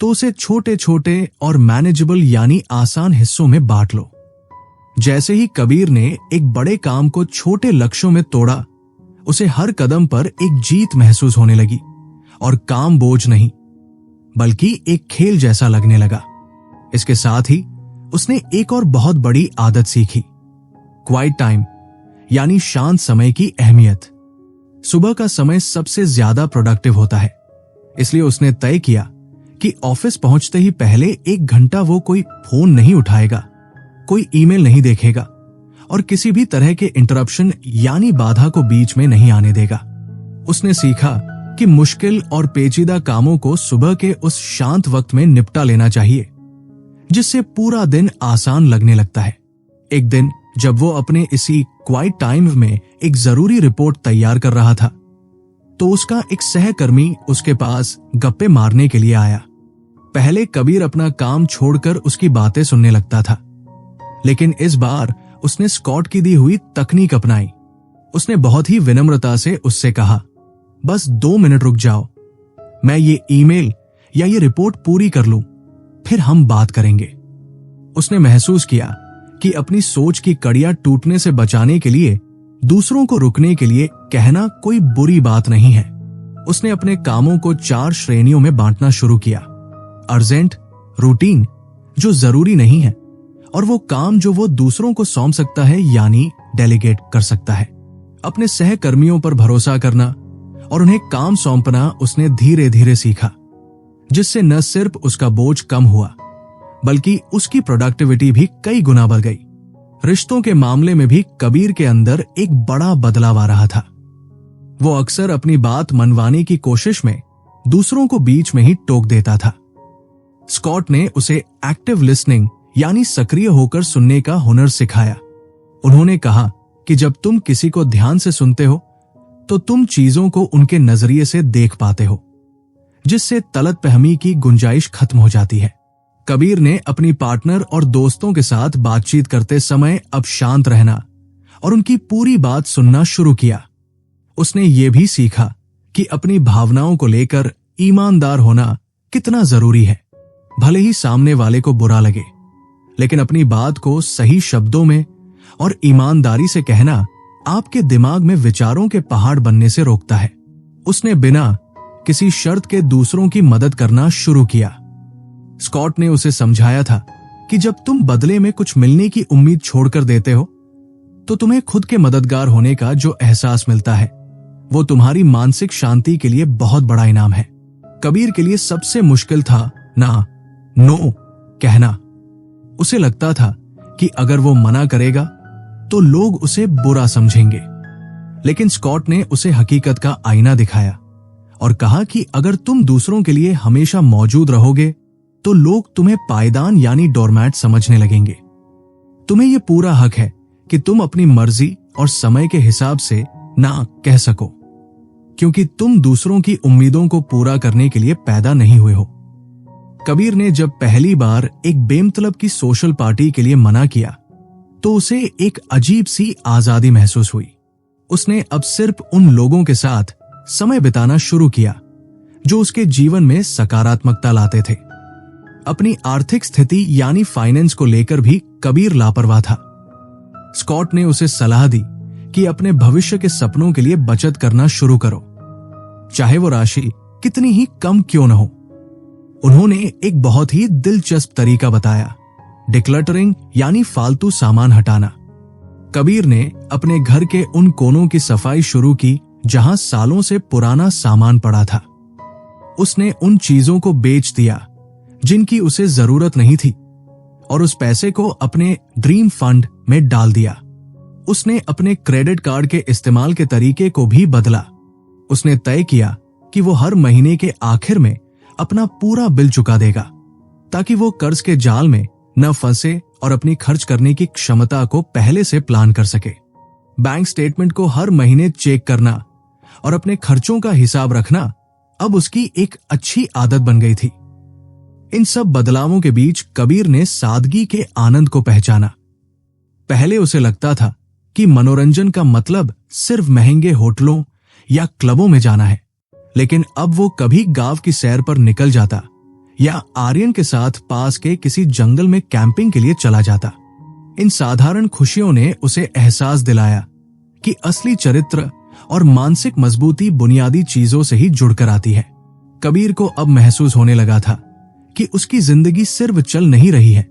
[SPEAKER 1] तो उसे छोटे छोटे और मैनेजेबल यानी आसान हिस्सों में बांट लो। जैसे ही कबीर ने एक बड़े काम को छोटे लक्ष्यों में तोड़ा, उसे हर कदम पर एक जीत महसूस होने लगी और काम बोझ नहीं बल्कि एक खेल जैसा लगने लगा। इसके साथ ही उसने एक और बहुत बड़ी आदत सीखी, क्वाइट टाइम यानी शांत समय की अहमियत। सुबह का समय सबसे ज्यादा प्रोडक्टिव होता है, इसलिए उसने तय किया कि ऑफिस पहुंचते ही पहले 1 घंटा वो कोई फोन नहीं उठाएगा, कोई ईमेल नहीं देखेगा और किसी भी तरह के इंटरप्शन यानी बाधा को बीच में नहीं आने देगा। उसने सीखा कि मुश्किल और पेचीदा कामों को सुबह के उस शांत वक्त में निपटा लेना चाहिए, जिससे पूरा दिन आसान लगने लगता है। एक दिन जब वो अपने इसी क्वाइट टाइम में एक जरूरी रिपोर्ट तैयार कर रहा था, तो उसका एक सहकर्मी उसके पास गप्पे मारने के लिए आया। पहले कबीर अपना काम छोड़कर उसकी बातें सुनने लगता था, लेकिन इस बार उसने स्कॉट की दी हुई तकनीक अपनाई। उसने बहुत ही विनम्रता से उससे कहा, बस 2 मिनट रुक जाओ, मैं ये ईमेल या ये रिपोर्ट पूरी कर लूं, फिर हम बात करेंगे। उसने महसूस किया कि अपनी सोच की कड़ियां टूटने से बचाने के लिए दूसरों को रुकने के लिए कहना कोई बुरी बात नहीं है। उसने अपने कामों को 4 श्रेणियों में बांटना शुरू किया: अर्जेंट, रूटीन जो जरूरी नहीं है, और वो काम जो वो दूसरों को सौंप सकता है यानी डेलीगेट कर सकता है। अपने सहकर्मियों पर भरोसा करना और उन्हें काम सौंपना उसने धीरे धीरे सीखा, जिससे न सिर्फ उसका बोझ कम हुआ बल्कि उसकी प्रोडक्टिविटी भी कई गुना बढ़ गई। रिश्तों के मामले में भी कबीर के अंदर एक बड़ा बदलाव आ रहा था। वो अक्सर अपनी बात मनवाने की कोशिश में दूसरों को बीच में ही टोक देता था। स्कॉट ने उसे एक्टिव लिसनिंग यानी सक्रिय होकर सुनने का हुनर सिखाया। उन्होंने कहा कि जब तुम किसी को ध्यान से सुनते हो तो तुम चीजों को उनके नजरिए से देख पाते हो, जिससे तलतफहमी की गुंजाइश खत्म हो जाती है। कबीर ने अपनी पार्टनर और दोस्तों के साथ बातचीत करते समय अब शांत रहना और उनकी पूरी बात सुनना शुरू किया। उसने ये भी सीखा कि अपनी भावनाओं को लेकर ईमानदार होना कितना जरूरी है। भले ही सामने वाले को बुरा लगे, लेकिन अपनी बात को सही शब्दों में और ईमानदारी से कहना आपके दिमाग में विचारों के पहाड़ बनने से रोकता है। उसने बिना किसी शर्त के दूसरों की मदद करना शुरू किया। स्कॉट ने उसे समझाया था कि जब तुम बदले में कुछ मिलने की उम्मीद छोड़कर देते हो, तो तुम्हें खुद के मददगार होने का जो एहसास मिलता है, वो तुम्हारी मानसिक शांति के लिए बहुत बड़ा इनाम है। कबीर के लिए सबसे मुश्किल था नो कहना। उसे लगता था कि अगर वो मना करेगा तो लोग उसे बुरा समझेंगे, लेकिन स्कॉट ने उसे हकीकत का आईना दिखाया और कहा कि अगर तुम दूसरों के लिए हमेशा मौजूद रहोगे तो लोग तुम्हें पायदान यानी डोरमैट समझने लगेंगे। तुम्हें यह पूरा हक है कि तुम अपनी मर्जी और समय के हिसाब से ना कह सको, क्योंकि तुम दूसरों की उम्मीदों को पूरा करने के लिए पैदा नहीं हुए हो। कबीर ने जब पहली बार एक बेमतलब की सोशल पार्टी के लिए मना किया तो उसे एक अजीब सी आजादी महसूस हुई। उसने अब सिर्फ उन लोगों के साथ समय बिताना शुरू किया जो उसके जीवन में सकारात्मकता लाते थे। अपनी आर्थिक स्थिति यानी फाइनेंस को लेकर भी कबीर लापरवाह था। स्कॉट ने उसे सलाह दी कि अपने भविष्य के सपनों के लिए बचत करना शुरू करो, चाहे वो राशि कितनी ही कम क्यों न हो। उन्होंने एक बहुत ही दिलचस्प तरीका बताया: डिक्लटरिंग यानी फालतू सामान हटाना। कबीर ने अपने घर के उन कोनों की सफाई शुरू की जहां सालों से पुराना सामान पड़ा था। उसने उन चीजों को बेच दिया जिनकी उसे जरूरत नहीं थी और उस पैसे को अपने ड्रीम फंड में डाल दिया। उसने अपने क्रेडिट कार्ड के इस्तेमाल के तरीके को भी बदला। उसने तय किया कि वो हर महीने के आखिर में अपना पूरा बिल चुका देगा, ताकि वो कर्ज के जाल में न फंसे और अपनी खर्च करने की क्षमता को पहले से प्लान कर सके। बैंक स्टेटमेंट को हर महीने चेक करना और अपने खर्चों का हिसाब रखना अब उसकी एक अच्छी आदत बन गई थी। इन सब बदलावों के बीच कबीर ने सादगी के आनंद को पहचाना। पहले उसे लगता था कि मनोरंजन का मतलब सिर्फ महंगे होटलों या क्लबों में जाना है, लेकिन अब वो कभी गांव की सैर पर निकल जाता या आर्यन के साथ पास के किसी जंगल में कैंपिंग के लिए चला जाता। इन साधारण खुशियों ने उसे एहसास दिलाया कि असली चरित्र और मानसिक मजबूती बुनियादी चीजों से ही जुड़कर आती है। कबीर को अब महसूस होने लगा था कि उसकी जिंदगी सिर्फ चल नहीं रही है,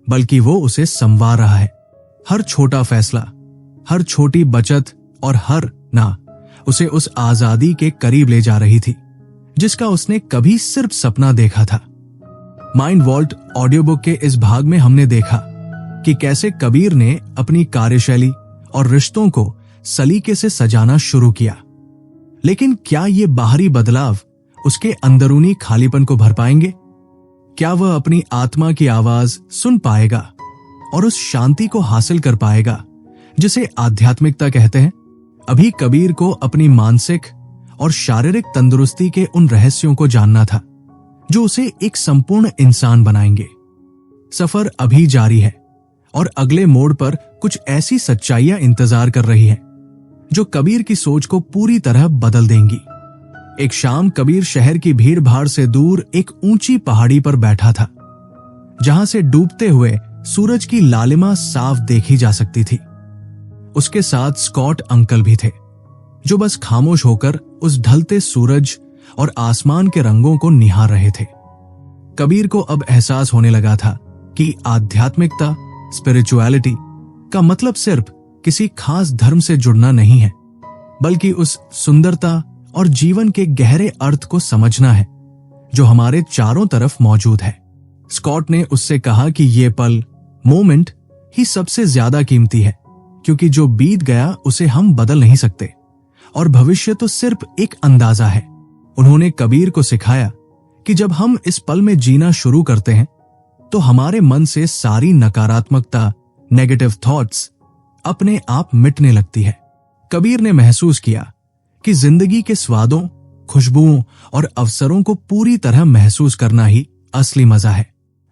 [SPEAKER 1] बल्कि वो उसे संवार रहा है। हर छोटा फैसला, हर छोटी बचत और हर ना उसे उस आजादी के करीब ले जा रही थी जिसका उसने कभी सिर्फ सपना देखा था। माइंड वॉल्ट ऑडियो बुक के इस भाग में हमने देखा कि कैसे कबीर ने अपनी कार्यशैली और रिश्तों को सलीके से सजाना शुरू किया। लेकिन क्या ये बाहरी बदलाव उसके अंदरूनी खालीपन को भर पाएंगे? क्या वह अपनी आत्मा की आवाज सुन पाएगा और उस शांति को हासिल कर पाएगा जिसे आध्यात्मिकता कहते हैं? अभी कबीर को अपनी मानसिक और शारीरिक तंदुरुस्ती के उन रहस्यों को जानना था जो उसे एक संपूर्ण इंसान बनाएंगे। सफर अभी जारी है और अगले मोड़ पर कुछ ऐसी सच्चाइयां इंतजार कर रही हैं जो कबीर की सोच को पूरी तरह बदल देंगी। एक शाम कबीर शहर की भीड़ भाड़ से दूर एक ऊंची पहाड़ी पर बैठा था, जहां से डूबते हुए सूरज की लालिमा साफ देखी जा सकती थी। उसके साथ स्कॉट अंकल भी थे, जो बस खामोश होकर उस ढलते सूरज और आसमान के रंगों को निहार रहे थे। कबीर को अब एहसास होने लगा था कि आध्यात्मिकता, स्पिरिचुअलिटी का मतलब सिर्फ किसी खास धर्म से जुड़ना नहीं है, बल्कि उस सुंदरता और जीवन के गहरे अर्थ को समझना है जो हमारे चारों तरफ मौजूद है। स्कॉट ने उससे कहा कि ये पल, मोमेंट ही सबसे ज्यादा कीमती है, क्योंकि जो बीत गया उसे हम बदल नहीं सकते और भविष्य तो सिर्फ एक अंदाजा है। उन्होंने कबीर को सिखाया कि जब हम इस पल में जीना शुरू करते हैं तो हमारे मन से सारी नकारात्मकता, नेगेटिव थॉट्स अपने आप मिटने लगती है। कबीर ने महसूस किया कि जिंदगी के स्वादों, खुशबुओं और अवसरों को पूरी तरह महसूस करना ही असली मजा है।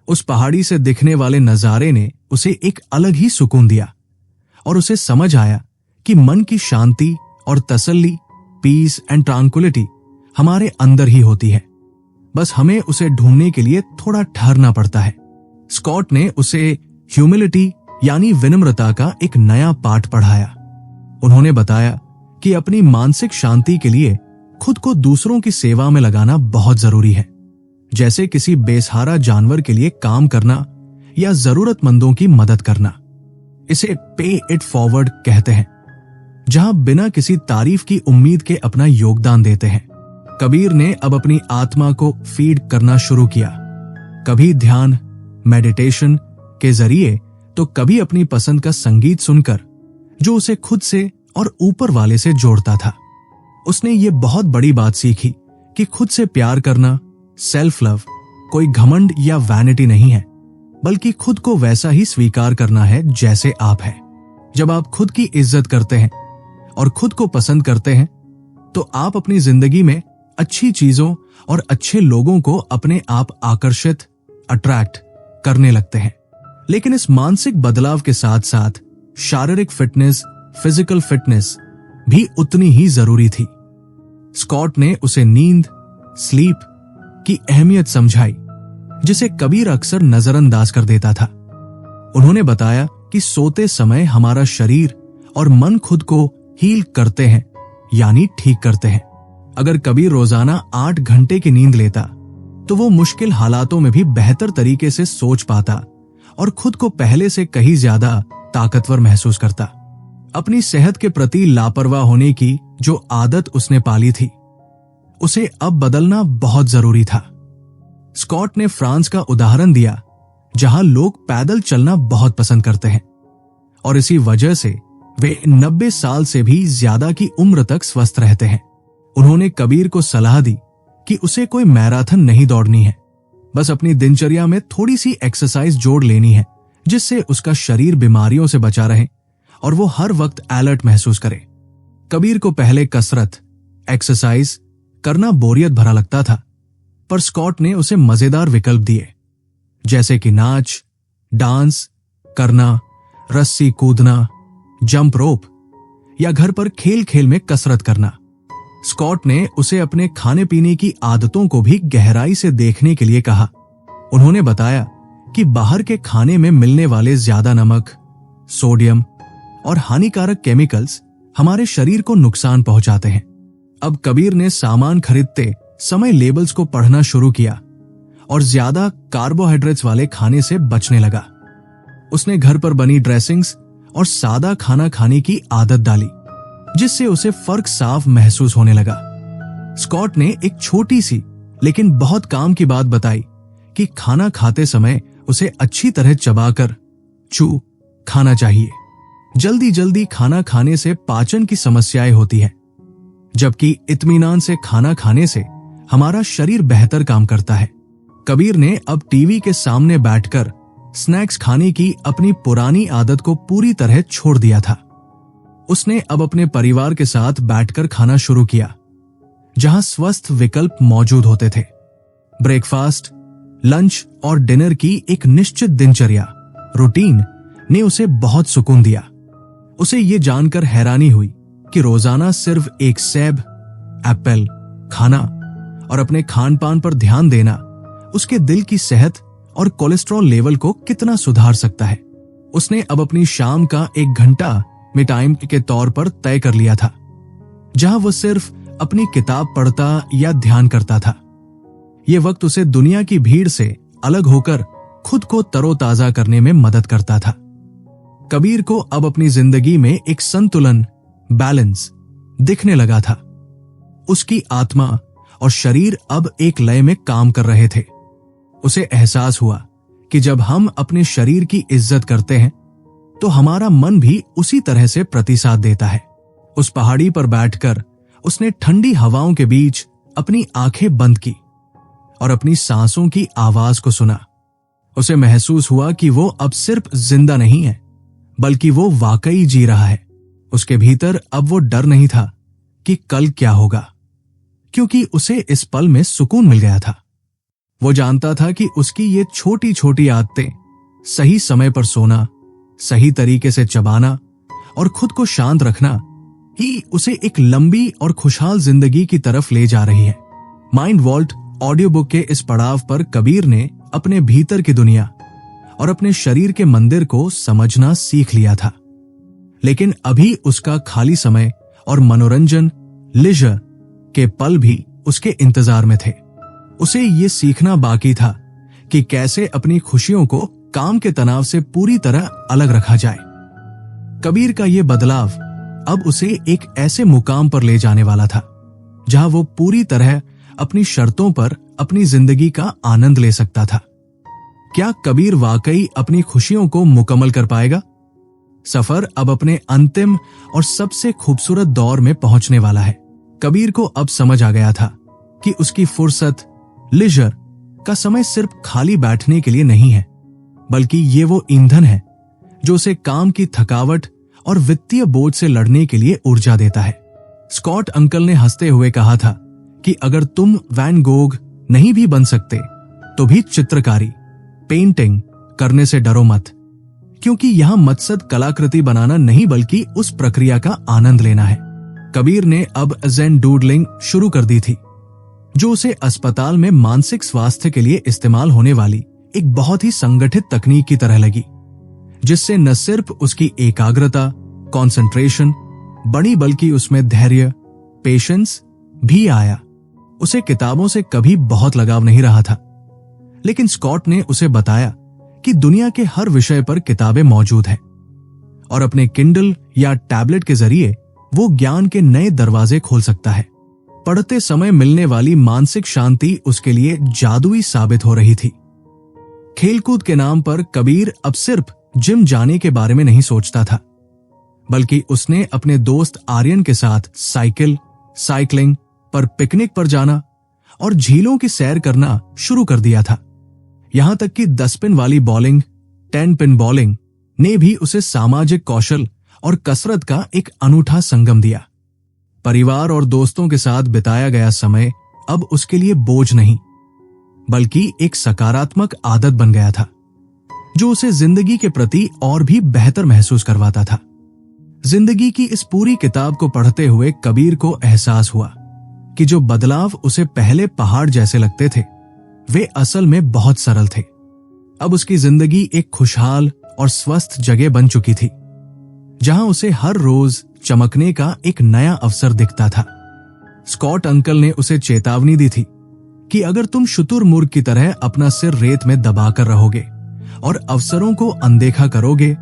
[SPEAKER 1] उस पहाड़ी से दिखने वाले नजारे ने उसे एक अलग ही सुकून दिया और उसे समझ आया कि मन की शांति और तसल्ली, पीस एंड ट्रांक्विलिटी हमारे अंदर ही होती है, बस हमें उसे ढूंढने के लिए थोड़ा ठहरना पड़ता है। स्कॉट ने उसे ह्यूमिलिटी यानी विनम्रता का एक नया पाठ पढ़ाया। उन्होंने बताया कि अपनी मानसिक शांति के लिए खुद को दूसरों की सेवा में लगाना बहुत जरूरी है, जैसे किसी बेसहारा जानवर के लिए काम करना या जरूरतमंदों की मदद करना। इसे पे इट फॉरवर्ड कहते हैं, जहां बिना किसी तारीफ की उम्मीद के अपना योगदान देते हैं। कबीर ने अब अपनी आत्मा को फीड करना शुरू किया, कभी ध्यान, मेडिटेशन के जरिए तो कभी अपनी पसंद का संगीत सुनकर जो उसे खुद से और ऊपर वाले से जोड़ता था। उसने ये बहुत बड़ी बात सीखी कि खुद से प्यार करना, सेल्फ लव, कोई घमंड या वैनिटी नहीं है, बल्कि खुद को वैसा ही स्वीकार करना है जैसे आप हैं। जब आप खुद की इज्जत करते हैं और खुद को पसंद करते हैं तो आप अपनी जिंदगी में अच्छी चीजों और अच्छे लोगों को अपने आप आकर्षित, अट्रैक्ट करने लगते हैं। लेकिन इस मानसिक बदलाव के साथ साथ शारीरिक फिटनेस, फिजिकल फिटनेस भी उतनी ही जरूरी थी। स्कॉट ने उसे नींद, स्लीप की अहमियत समझाई, जिसे कबीर अक्सर नजरअंदाज कर देता था। उन्होंने बताया कि सोते समय हमारा शरीर और मन खुद को हील करते हैं, यानी ठीक करते हैं। अगर कबीर रोजाना 8 घंटे की नींद लेता तो वो मुश्किल हालातों में भी बेहतर तरीके से सोच पाता और खुद को पहले से कहीं ज्यादा ताकतवर महसूस करता। अपनी सेहत के प्रति लापरवाह होने की जो आदत उसने पाली थी, उसे अब बदलना बहुत जरूरी था। स्कॉट ने फ्रांस का उदाहरण दिया, जहां लोग पैदल चलना बहुत पसंद करते हैं और इसी वजह से वे 90 साल से भी ज्यादा की उम्र तक स्वस्थ रहते हैं। उन्होंने कबीर को सलाह दी कि उसे कोई मैराथन नहीं दौड़नी है, बस अपनी दिनचर्या में थोड़ी सी एक्सरसाइज जोड़ लेनी है, जिससे उसका शरीर बीमारियों से बचा रहे और वो हर वक्त अलर्ट महसूस करे। कबीर को पहले कसरत, एक्सरसाइज करना बोरियत भरा लगता था, पर स्कॉट ने उसे मजेदार विकल्प दिए, जैसे कि नाच, डांस करना, रस्सी कूदना, जंप रोप या घर पर खेल खेल में कसरत करना। स्कॉट ने उसे अपने खाने पीने की आदतों को भी गहराई से देखने के लिए कहा। उन्होंने बताया कि बाहर के खाने में मिलने वाले ज्यादा नमक, सोडियम और हानिकारक केमिकल्स हमारे शरीर को नुकसान पहुंचाते हैं। अब कबीर ने सामान खरीदते समय लेबल्स को पढ़ना शुरू किया और ज्यादा कार्बोहाइड्रेट्स वाले खाने से बचने लगा। उसने घर पर बनी ड्रेसिंग्स और सादा खाना खाने की आदत डाली, जिससे उसे फर्क साफ महसूस होने लगा। स्कॉट ने एक छोटी सी लेकिन बहुत काम की बात बताई कि खाना खाते समय उसे अच्छी तरह चबाकर चू खाना चाहिए। जल्दी जल्दी खाना खाने से पाचन की समस्याएं होती हैं, जबकि इत्मीनान से खाना खाने से हमारा शरीर बेहतर काम करता है। कबीर ने अब टीवी के सामने बैठकर स्नैक्स खाने की अपनी पुरानी आदत को पूरी तरह छोड़ दिया था। उसने अब अपने परिवार के साथ बैठकर खाना शुरू किया, जहां स्वस्थ विकल्प मौजूद होते थे। ब्रेकफास्ट, लंच और डिनर की एक निश्चित दिनचर्या रूटीन ने उसे बहुत सुकून दिया। उसे ये जानकर हैरानी हुई कि रोजाना सिर्फ एक सेब, एप्पल खाना और अपने खान पान पर ध्यान देना उसके दिल की सेहत और कोलेस्ट्रॉल लेवल को कितना सुधार सकता है। उसने अब अपनी शाम का 1 घंटा मी टाइम के तौर पर तय कर लिया था, जहां वो सिर्फ अपनी किताब पढ़ता या ध्यान करता था। यह वक्त उसे दुनिया की भीड़ से अलग होकर खुद को तरोताजा करने में मदद करता था। कबीर को अब अपनी जिंदगी में एक संतुलन, बैलेंस दिखने लगा था। उसकी आत्मा और शरीर अब एक लय में काम कर रहे थे। उसे एहसास हुआ कि जब हम अपने शरीर की इज्जत करते हैं तो हमारा मन भी उसी तरह से प्रतिसाद देता है। उस पहाड़ी पर बैठकर उसने ठंडी हवाओं के बीच अपनी आंखें बंद की और अपनी सांसों की आवाज को सुना। उसे महसूस हुआ कि वो अब सिर्फ जिंदा नहीं है, बल्कि वो वाकई जी रहा है। उसके भीतर अब वो डर नहीं था कि कल क्या होगा, क्योंकि उसे इस पल में सुकून मिल गया था। वो जानता था कि उसकी ये छोटी छोटी आदतें, सही समय पर सोना, सही तरीके से चबाना और खुद को शांत रखना ही उसे एक लंबी और खुशहाल जिंदगी की तरफ ले जा रही है। माइंड वॉल्ट ऑडियो बुक के इस पड़ाव पर कबीर ने अपने भीतर की दुनिया और अपने शरीर के मंदिर को समझना सीख लिया था। लेकिन अभी उसका खाली समय और मनोरंजन, लिजर के पल भी उसके इंतजार में थे। उसे ये सीखना बाकी था कि कैसे अपनी खुशियों को काम के तनाव से पूरी तरह अलग रखा जाए। कबीर का यह बदलाव अब उसे एक ऐसे मुकाम पर ले जाने वाला था जहां वो पूरी तरह अपनी शर्तों पर अपनी जिंदगी का आनंद ले सकता था। क्या कबीर वाकई अपनी खुशियों को मुकम्मल कर पाएगा? सफर अब अपने अंतिम और सबसे खूबसूरत दौर में पहुंचने वाला है। कबीर को अब समझ आ गया था कि उसकी फुर्सत, लिजर का समय सिर्फ खाली बैठने के लिए नहीं है, बल्कि ये वो ईंधन है जो उसे काम की थकावट और वित्तीय बोझ से लड़ने के लिए ऊर्जा देता है। स्कॉट अंकल ने हंसते हुए कहा था कि अगर तुम वैन गोग नहीं भी बन सकते तो भी चित्रकारी, पेंटिंग करने से डरो मत, क्योंकि यहां मकसद कलाकृति बनाना नहीं बल्कि उस प्रक्रिया का आनंद लेना है। कबीर ने अब ज़ेन डूडलिंग शुरू कर दी थी, जो उसे अस्पताल में मानसिक स्वास्थ्य के लिए इस्तेमाल होने वाली एक बहुत ही संगठित तकनीक की तरह लगी, जिससे न सिर्फ उसकी एकाग्रता, कंसंट्रेशन बढ़ी बल्कि उसमें धैर्य, पेशेंस भी आया। उसे किताबों से कभी बहुत लगाव नहीं रहा था, लेकिन स्कॉट ने उसे बताया कि दुनिया के हर विषय पर किताबें मौजूद हैं और अपने किंडल या टैबलेट के जरिए वो ज्ञान के नए दरवाजे खोल सकता है। पढ़ते समय मिलने वाली मानसिक शांति उसके लिए जादुई साबित हो रही थी। खेलकूद के नाम पर कबीर अब सिर्फ जिम जाने के बारे में नहीं सोचता था, बल्कि उसने अपने दोस्त आर्यन के साथ साइकिलिंग पर पिकनिक पर जाना और झीलों की सैर करना शुरू कर दिया था। यहां तक कि 10 पिन वाली बॉलिंग, 10 पिन बॉलिंग ने भी उसे सामाजिक कौशल और कसरत का एक अनूठा संगम दिया। परिवार और दोस्तों के साथ बिताया गया समय अब उसके लिए बोझ नहीं, बल्कि एक सकारात्मक आदत बन गया था, जो उसे जिंदगी के प्रति और भी बेहतर महसूस करवाता था। जिंदगी की इस पूरी किताब को पढ़ते हुए कबीर को एहसास हुआ कि जो बदलाव उसे पहले पहाड़ जैसे लगते थे, वे असल में बहुत सरल थे। अब उसकी जिंदगी एक खुशहाल और स्वस्थ जगह बन चुकी थी, जहां उसे हर रोज चमकने का एक नया अवसर दिखता था। स्कॉट अंकल ने उसे चेतावनी दी थी कि अगर तुम शुतुरमुर्ग की तरह अपना सिर रेत में दबाकर रहोगे और अवसरों को अनदेखा करोगे,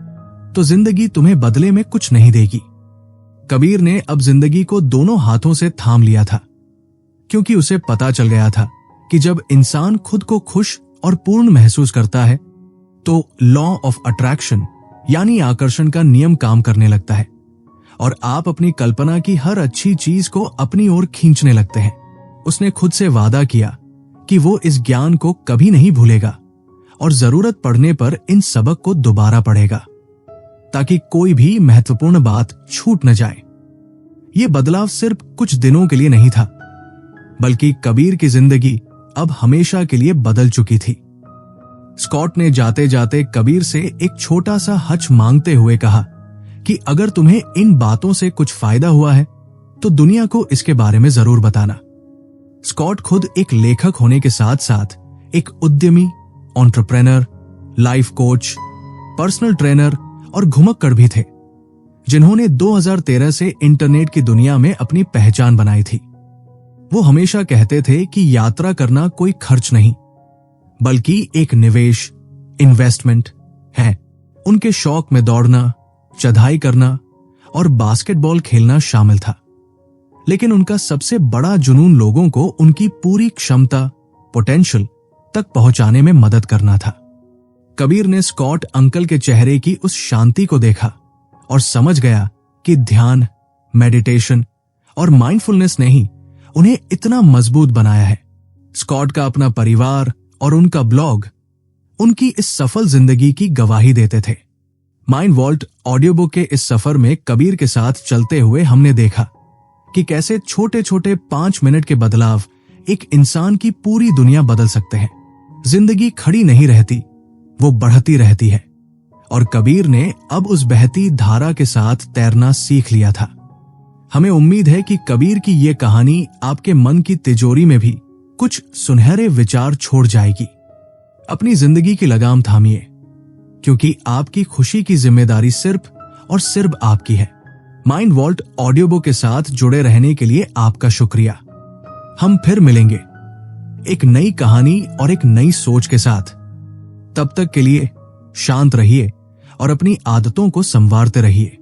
[SPEAKER 1] तो जिंदगी तुम्हें बदले में कुछ नहीं देगी। कबीर ने अब जिंदगी को दोनों हाथों से थाम लिया था, क्योंकि उसे पता चल गया था कि जब इंसान खुद को खुश और पूर्ण महसूस करता है, तो लॉ ऑफ अट्रैक्शन यानी आकर्षण का नियम काम करने लगता है और आप अपनी कल्पना की हर अच्छी चीज को अपनी ओर खींचने लगते हैं। उसने खुद से वादा किया कि वो इस ज्ञान को कभी नहीं भूलेगा और जरूरत पड़ने पर इन सबक को दोबारा पढ़ेगा ताकि कोई भी महत्वपूर्ण बात छूट न जाए। ये बदलाव सिर्फ कुछ दिनों के लिए नहीं था, बल्कि कबीर की जिंदगी अब हमेशा के लिए बदल चुकी थी। स्कॉट ने जाते जाते कबीर से एक छोटा सा हज मांगते हुए कहा कि अगर तुम्हें इन बातों से कुछ फायदा हुआ है तो दुनिया को इसके बारे में जरूर बताना। स्कॉट खुद एक लेखक होने के साथ साथ एक उद्यमी, entrepreneur, life coach, personal trainer और घुमक्कड़ भी थे, जिन्होंने 2013 से इंटरनेट की दुनिया में अपनी पहचान बनाई थी। वो हमेशा कहते थे कि यात्रा करना कोई खर्च नहीं, बल्कि एक निवेश, इन्वेस्टमेंट है। उनके शौक में दौड़ना, चढ़ाई करना और बास्केटबॉल खेलना शामिल था, लेकिन उनका सबसे बड़ा जुनून लोगों को उनकी पूरी क्षमता, पोटेंशियल तक पहुंचाने में मदद करना था। कबीर ने स्कॉट अंकल के चेहरे की उस शांति को देखा और समझ गया कि ध्यान, मेडिटेशन और माइंडफुलनेस ने ही उन्हें इतना मजबूत बनाया है। स्कॉट का अपना परिवार और उनका ब्लॉग उनकी इस सफल जिंदगी की गवाही देते थे। माइंड वॉल्ट ऑडियो बुक के इस सफर में कबीर के साथ चलते हुए हमने देखा कि कैसे छोटे छोटे 5 मिनट के बदलाव एक इंसान की पूरी दुनिया बदल सकते हैं। जिंदगी खड़ी नहीं रहती, वो बढ़ती रहती है, और कबीर ने अब उस बहती धारा के साथ तैरना सीख लिया था। हमें उम्मीद है कि कबीर की ये कहानी आपके मन की तिजोरी में भी कुछ सुनहरे विचार छोड़ जाएगी। अपनी जिंदगी की लगाम थामिए, क्योंकि आपकी खुशी की जिम्मेदारी सिर्फ और सिर्फ आपकी है। माइंड वॉल्ट ऑडियो बुक के साथ जुड़े रहने के लिए आपका शुक्रिया। हम फिर मिलेंगे एक नई कहानी और एक नई सोच के साथ। तब तक के लिए शांत रहिए और अपनी आदतों को संवारते रहिए।